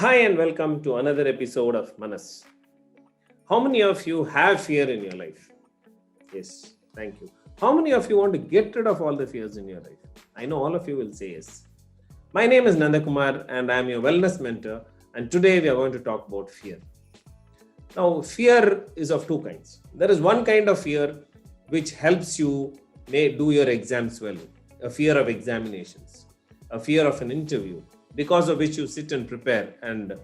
Hi and welcome to another episode of Manas. How many of you have fear in your life? Yes, thank you. How many of you want to get rid of all the fears in your life? I know all of you will say yes. My name is Nandakumar and I am your wellness mentor, and today we are going to talk about fear. Now, fear is of two kinds. There is one kind of fear which helps you do your exams well, a fear of examinations, a fear of an interview, because of which you sit and prepare and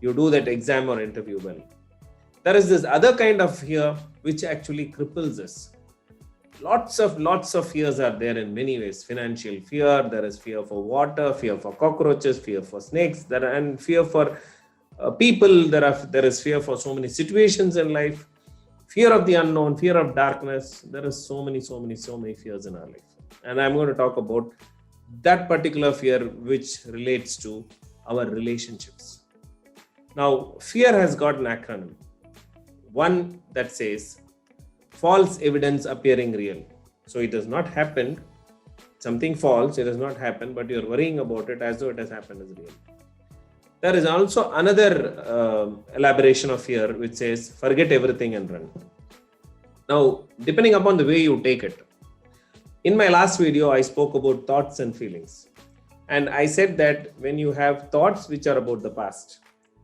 you do that exam or interview well. There is this other kind of fear which actually cripples us. Lots of fears are there in many ways. Financial fear, there is fear for water, fear for cockroaches, fear for snakes, and fear for people. There is fear for so many situations in life. Fear of the unknown, fear of darkness. There is so many fears in our life. And I'm going to talk about that particular fear which relates to our relationships. Now, fear has got an acronym. One that says false evidence appearing real. So it has not happened, something false, it has not happened, but you're worrying about it as though it has happened as real. There is also another elaboration of fear which says forget everything and run. Now, depending upon the way you take it, in my last video, I spoke about thoughts and feelings. And I said that when you have thoughts which are about the past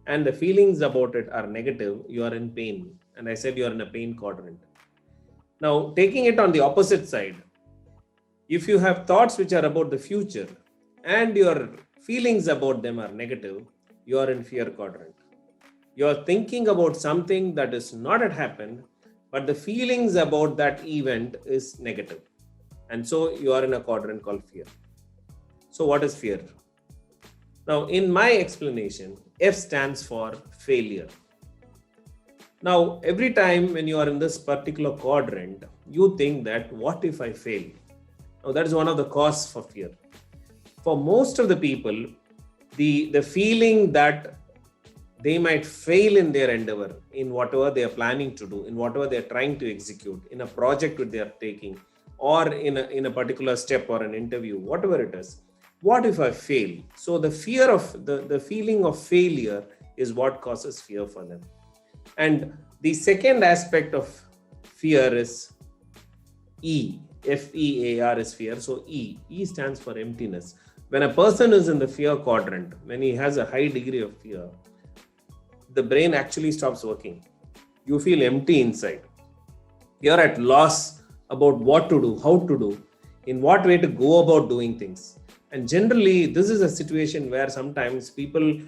and the feelings about it are negative, you are in pain. And I said you are in a pain quadrant. Now, taking it on the opposite side, if you have thoughts which are about the future and your feelings about them are negative, you are in fear quadrant. You are thinking about something that is not yet happened, but the feelings about that event is negative. And so you are in a quadrant called fear. So what is fear? Now, in my explanation, F stands for failure. Now, every time when you are in this particular quadrant, you think that what if I fail? Now, that is one of the causes for fear. For most of the people, the feeling that they might fail in their endeavor, in whatever they are planning to do, in whatever they are trying to execute, in a project which they are taking, or in a particular step or an interview, whatever it is, what if I fail? So the fear of the feeling of failure is what causes fear for them. And the second aspect of fear is E. F-E-A-R is fear. So E stands for emptiness. When a person is in the fear quadrant, when he has a high degree of fear, the brain actually stops working. You feel empty inside. You're at loss about what to do, how to do, in what way to go about doing things. And generally, this is a situation where sometimes people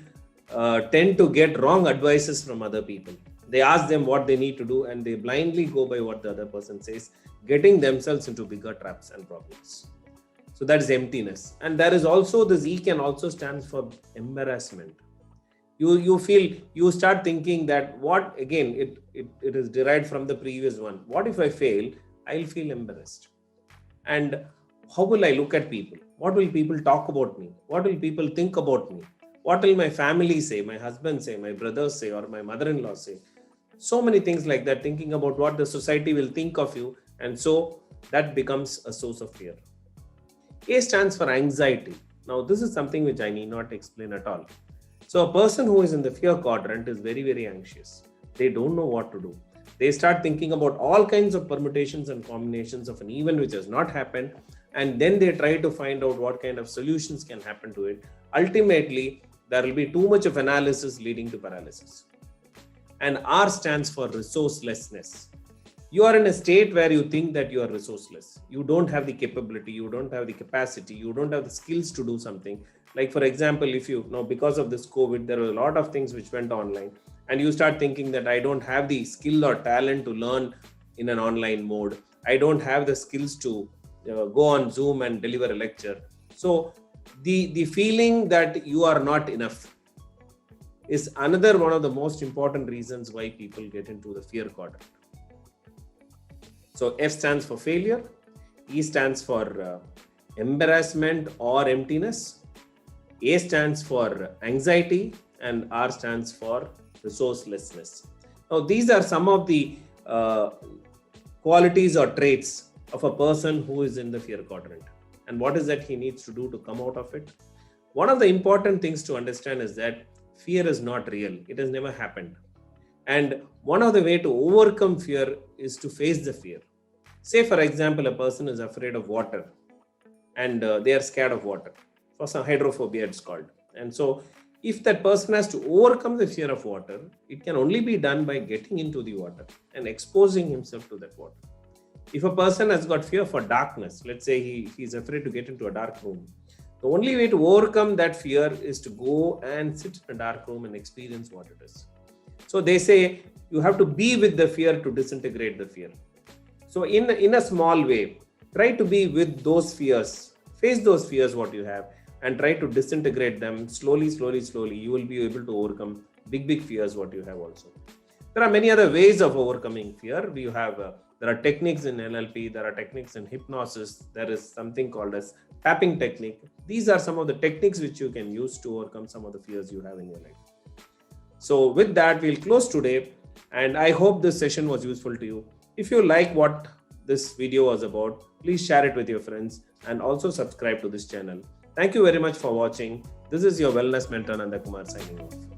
tend to get wrong advices from other people. They ask them what they need to do and they blindly go by what the other person says, getting themselves into bigger traps and problems. So that is emptiness. And there is also this E can also stand for embarrassment. You start thinking that what, again, it is derived from the previous one. What if I fail? I'll feel embarrassed. And how will I look at people? What will people talk about me? What will people think about me? What will my family say, my husband say, my brothers say, or my mother-in-law say? So many things like that, thinking about what the society will think of you. And so that becomes a source of fear. A stands for anxiety. Now, this is something which I need not explain at all. So a person who is in the fear quadrant is very, very anxious. They don't know what to do. They start thinking about all kinds of permutations and combinations of an event which has not happened. And then they try to find out what kind of solutions can happen to it. Ultimately, there will be too much of analysis leading to paralysis. And R stands for resourcelessness. You are in a state where you think that you are resourceless. You don't have the capability, you don't have the capacity, you don't have the skills to do something. Like, for example, if you know, because of this COVID, there were a lot of things which went online. And you start thinking that I don't have the skill or talent to learn in an online mode. I don't have the skills to go on Zoom and deliver a lecture. So the feeling that you are not enough is another one of the most important reasons why people get into the fear quadrant. So F stands for failure, E stands for embarrassment or emptiness, A stands for anxiety, and R stands for resourcelessness. Now, these are some of the qualities or traits of a person who is in the fear quadrant. And what is that he needs to do to come out of it? One of the important things to understand is that fear is not real. It has never happened. And one of the way to overcome fear is to face the fear. Say, for example, a person is afraid of water and they are scared of water. For some hydrophobia, it's called. And so, if that person has to overcome the fear of water, it can only be done by getting into the water and exposing himself to that water. If a person has got fear for darkness, let's say he's afraid to get into a dark room, the only way to overcome that fear is to go and sit in a dark room and experience what it is. So they say you have to be with the fear to disintegrate the fear. So in a small way, try to be with those fears, face those fears what you have, and try to disintegrate them slowly. You will be able to overcome big fears what you have also. There are many other ways of overcoming fear. There are techniques in NLP, there are techniques in hypnosis, there is something called as tapping technique. These are some of the techniques which you can use to overcome some of the fears you have in your life. So with that, we'll close today, and I hope this session was useful to you. If you like what this video was about, please share it with your friends and also subscribe to this channel. Thank you very much for watching. This is your Wellness Mentor Nandakumar signing off.